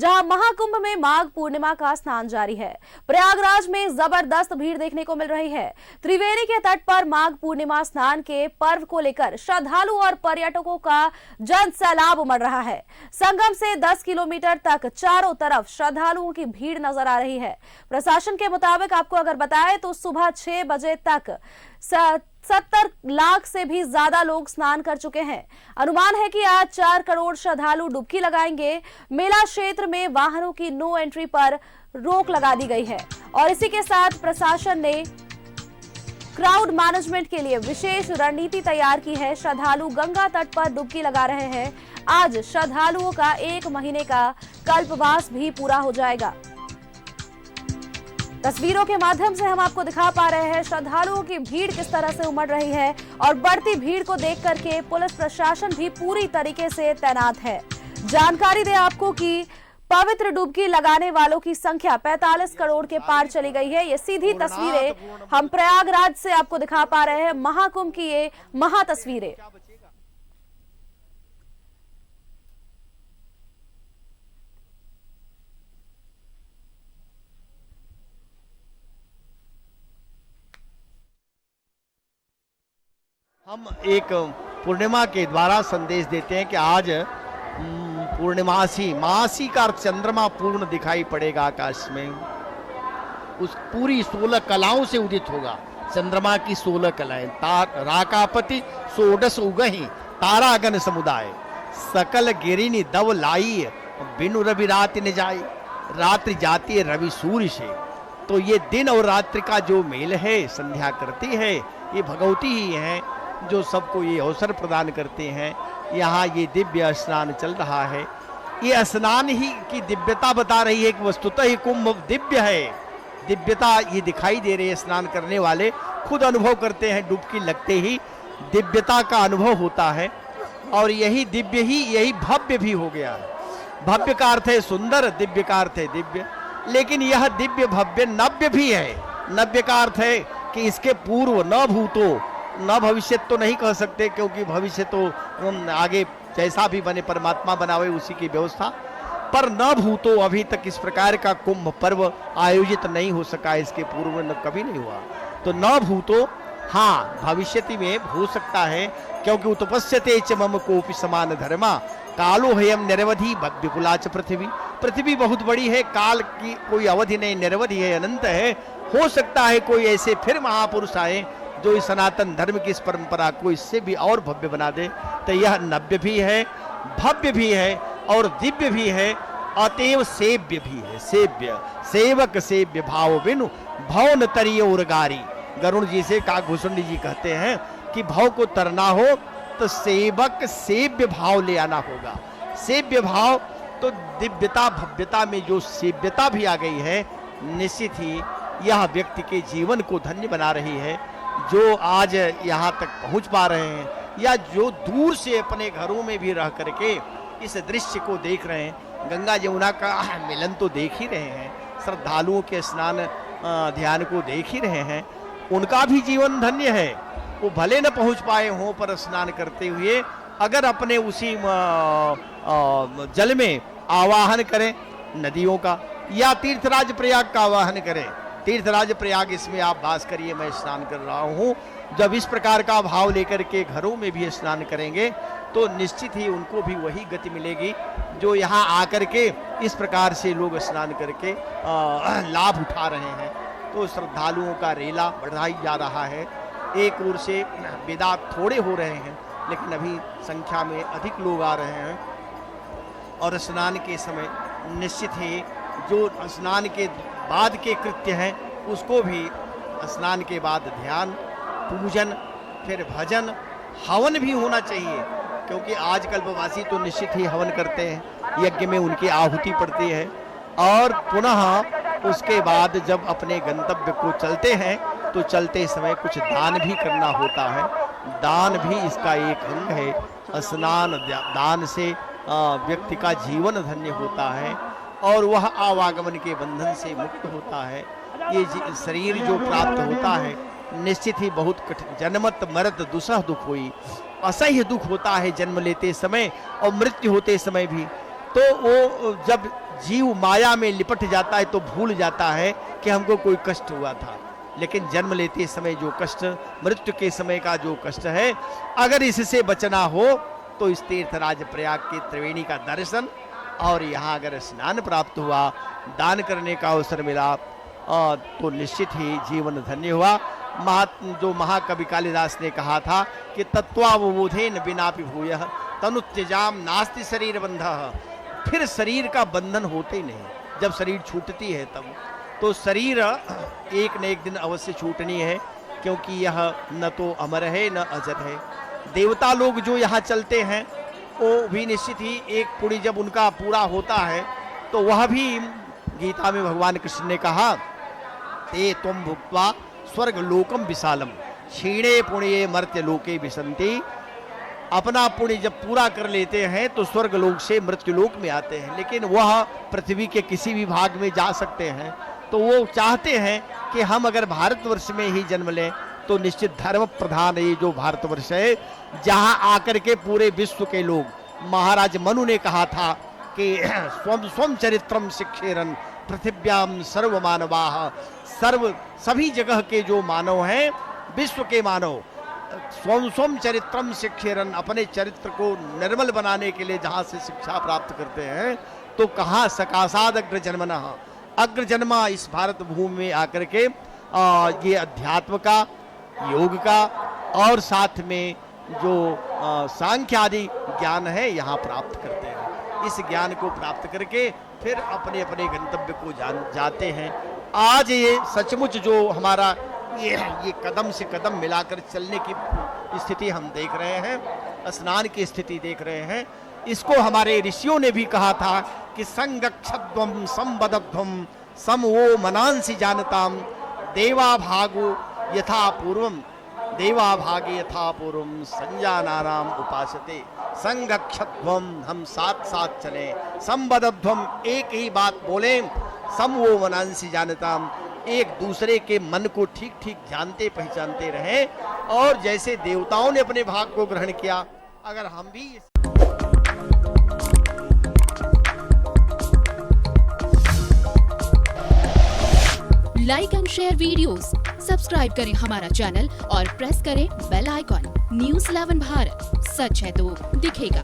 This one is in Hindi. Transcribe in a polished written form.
जहां महाकुंभ में माघ पूर्णिमा का स्नान जारी है। प्रयागराज में जबरदस्त भीड़ देखने को मिल रही है। त्रिवेणी के तट पर माघ पूर्णिमा स्नान के पर्व को लेकर श्रद्धालु और पर्यटकों का जन सैलाब उमड़ रहा है। संगम से 10 किलोमीटर तक चारों तरफ श्रद्धालुओं की भीड़ नजर आ रही है। प्रशासन के मुताबिक आपको अगर बताएं तो सुबह 6 बजे तक 70 लाख से भी ज्यादा लोग स्नान कर चुके हैं। अनुमान है कि आज 4 करोड़ श्रद्धालु डुबकी लगाएंगे। मेला क्षेत्र में वाहनों की नो एंट्री पर रोक लगा दी गई है और इसी के साथ प्रशासन ने क्राउड मैनेजमेंट के लिए विशेष रणनीति तैयार की है। श्रद्धालु गंगा तट पर डुबकी लगा रहे हैं। आज श्रद्धालुओं का 1 महीने का कल्पवास भी पूरा हो जाएगा। तस्वीरों के माध्यम से हम आपको दिखा पा रहे हैं श्रद्धालुओं की भीड़ किस तरह से उमड़ रही है और बढ़ती भीड़ को देख करके पुलिस प्रशासन भी पूरी तरीके से तैनात है। जानकारी दें आपको कि पवित्र डुबकी लगाने वालों की संख्या 45 करोड़ के पार चली गई है। ये सीधी तस्वीरें हम प्रयागराज से आपको दिखा पा रहे हैं, महाकुंभ की ये महा तस्वीरें। हम एक पूर्णिमा के द्वारा संदेश देते हैं कि आज पूर्णिमासी, मासी का अर्थ चंद्रमा पूर्ण दिखाई पड़ेगा आकाश में। उस पूरी 16 कलाओं से उदित होगा। चंद्रमा की 16 कलाएं, राकापति सोडस उगहि तारागण समुदाय, सकल गिरिनी दव लाई बिनु रवि रात्रि न जाई, रात्रि जाती है रवि सूर्य से। तो ये दिन और रात्रि का जो मेल है, संध्या करती है, ये भगवती ही है जो सबको ये अवसर प्रदान करते हैं। यहाँ ये दिव्य स्नान चल रहा है। ये स्नान ही की दिव्यता बता रही है कि वस्तुतः ही कुंभ दिव्य है। दिव्यता ये दिखाई दे रही है। स्नान करने वाले खुद अनुभव करते हैं, डुबकी लगते ही दिव्यता का अनुभव होता है। और यही दिव्य ही, यही भव्य भी हो गया है। भव्य का अर्थ है सुंदर, दिव्य का अर्थ है दिव्य। लेकिन यह दिव्य भव्य नव्य भी है। नव्य का अर्थ है कि इसके पूर्व न भूतो न भविष्य तो नहीं कह सकते, क्योंकि भविष्य तो आगे जैसा भी बने परमात्मा बनावे उसी की व्यवस्था, पर न भूतो अभी तक इस प्रकार का कुंभ पर्व आयोजित नहीं हो सका। इसके पूर्व न कभी नहीं हुआ। तो न भूतो, हाँ भविष्यति में हो सकता है, क्योंकि उत्पस्यते च मम कोपि समान धर्मा कालो हयम निरवधि विपुलाच पृथ्वी। पृथ्वी बहुत बड़ी है, काल की कोई अवधि नहीं, निरवधि है, अनंत है। हो सकता है कोई ऐसे फिर महापुरुष आए जो इस सनातन धर्म की इस परंपरा को इससे भी और भव्य बना दे। तो यह नव्य भी है, भव्य भी है और दिव्य भी है, अतएव सेव्य भी है। सेव्य, सेवक सेव्य भाव बिनु भव न तरिय उर्गारी। गरुण जी से काकभूषण जी कहते हैं कि भाव को तरना हो तो सेवक सेव्य भाव ले आना होगा। सेव्य भाव तो दिव्यता भव्यता में जो सेव्यता भी आ गई है, निश्चित ही यह व्यक्ति के जीवन को धन्य बना रही है। जो आज यहाँ तक पहुँच पा रहे हैं या जो दूर से अपने घरों में भी रह करके इस दृश्य को देख रहे हैं, गंगा यमुना का मिलन तो देख ही रहे हैं, श्रद्धालुओं के स्नान ध्यान को देख ही रहे हैं, उनका भी जीवन धन्य है। वो भले न पहुँच पाए हों, पर स्नान करते हुए अगर अपने उसी जल में आवाहन करें नदियों का, या तीर्थराज प्रयाग का आवाहन करें। तीर्थराज प्रयाग, इसमें आप वास करिए, मैं स्नान कर रहा हूँ। जब इस प्रकार का भाव लेकर के घरों में भी स्नान करेंगे तो निश्चित ही उनको भी वही गति मिलेगी जो यहाँ आकर के इस प्रकार से लोग स्नान करके लाभ उठा रहे हैं। तो श्रद्धालुओं का रेला बढ़ाई जा रहा है। एक ओर से विदा थोड़े हो रहे हैं, लेकिन अभी संख्या में अधिक लोग आ रहे हैं। और स्नान के समय निश्चित ही जो स्नान के बाद के कृत्य हैं, उसको भी स्नान के बाद ध्यान, पूजन, फिर भजन, हवन भी होना चाहिए, क्योंकि आज कल्पवासी तो निश्चित ही हवन करते हैं, यज्ञ में उनकी आहुति पड़ती है। और पुनः उसके बाद जब अपने गंतव्य को चलते हैं तो चलते समय कुछ दान भी करना होता है। दान भी इसका एक अंग है। स्नान दान से व्यक्ति का जीवन धन्य होता है और वह आवागमन के बंधन से मुक्त होता है। ये शरीर जो प्राप्त होता है निश्चित ही बहुत कठिन, जन्मत मरत दुसह दुख हुई, असह्य दुख होता है जन्म लेते समय और मृत्यु होते समय भी। तो वो जब जीव माया में लिपट जाता है तो भूल जाता है कि हमको कोई कष्ट हुआ था। लेकिन जन्म लेते समय जो कष्ट, मृत्यु के समय का जो कष्ट है, अगर इससे बचना हो तो इस तीर्थराज प्रयाग के त्रिवेणी का दर्शन और यहाँ अगर स्नान प्राप्त हुआ, दान करने का अवसर मिला तो निश्चित ही जीवन धन्य हुआ। जो महाकवि कालिदास ने कहा था कि तत्वावबोधेन विनापि भूयः तनु त्यजाम नास्ति शरीर बंधः। फिर शरीर का बंधन होते ही नहीं, जब शरीर छूटती है तब। तो शरीर एक न एक दिन अवश्य छूटनी है, क्योंकि यह न तो अमर है न अजर है। देवता लोग जो यहाँ चलते हैं वो भी निश्चित ही एक पुण्य जब उनका पूरा होता है तो वह भी, गीता में भगवान कृष्ण ने कहा, ते त्वं भुक्त्वा स्वर्ग लोकम विशालम क्षीणे पुण्ये मर्त्य लोके विसंति। अपना पुण्य जब पूरा कर लेते हैं तो स्वर्ग लोक से मृत्यु लोक में आते हैं, लेकिन वह पृथ्वी के किसी भी भाग में जा सकते हैं। तो वो चाहते हैं कि हम अगर भारतवर्ष में ही जन्म लें तो निश्चित धर्म प्रधान ये जो भारतवर्ष है, जहां आकर के पूरे विश्व के लोग, महाराज मनु ने कहा था कि स्वम स्वम चरित्रम शिक्षेरन पृथिव्याम सर्व मानवाः। सभी जगह के जो मानव हैं, विश्व के मानव, स्वम स्वम चरित्रम शिक्षेरन, अपने चरित्र को निर्मल बनाने के लिए जहाँ से शिक्षा प्राप्त करते हैं, तो कहाँ सकाशाद अग्र जन्मनः, अग्र जन्मा इस भारत भूमि में आकर के ये अध्यात्म का, योग का और साथ में जो सांख्य आदि ज्ञान है यहाँ प्राप्त करते हैं। इस ज्ञान को प्राप्त करके फिर अपने अपने गंतव्य को जाते हैं। आज ये सचमुच जो हमारा ये कदम से कदम मिलाकर चलने की स्थिति हम देख रहे हैं, स्नान की स्थिति देख रहे हैं, इसको हमारे ऋषियों ने भी कहा था कि संगक्षध्वम संबद्धध्वम सम वो मनांसी जानताम देवा भागो यथा पूर्वम, देवा भागे यथा पूर्वम संजानानाम उपासते। संगक्षध्वम, हम साथ साथ चलें, संबद्धध्वम, एक ही बात बोलें, सम वो मनांसी जानताम, एक दूसरे के मन को ठीक ठीक जानते पहचानते रहें। और जैसे देवताओं ने अपने भाग को ग्रहण किया, अगर हम भी like and share videos, subscribe करें हमारा चैनल और प्रेस करें बेल आइकॉन। न्यूज़ 11 भारत, सच है तो दिखेगा।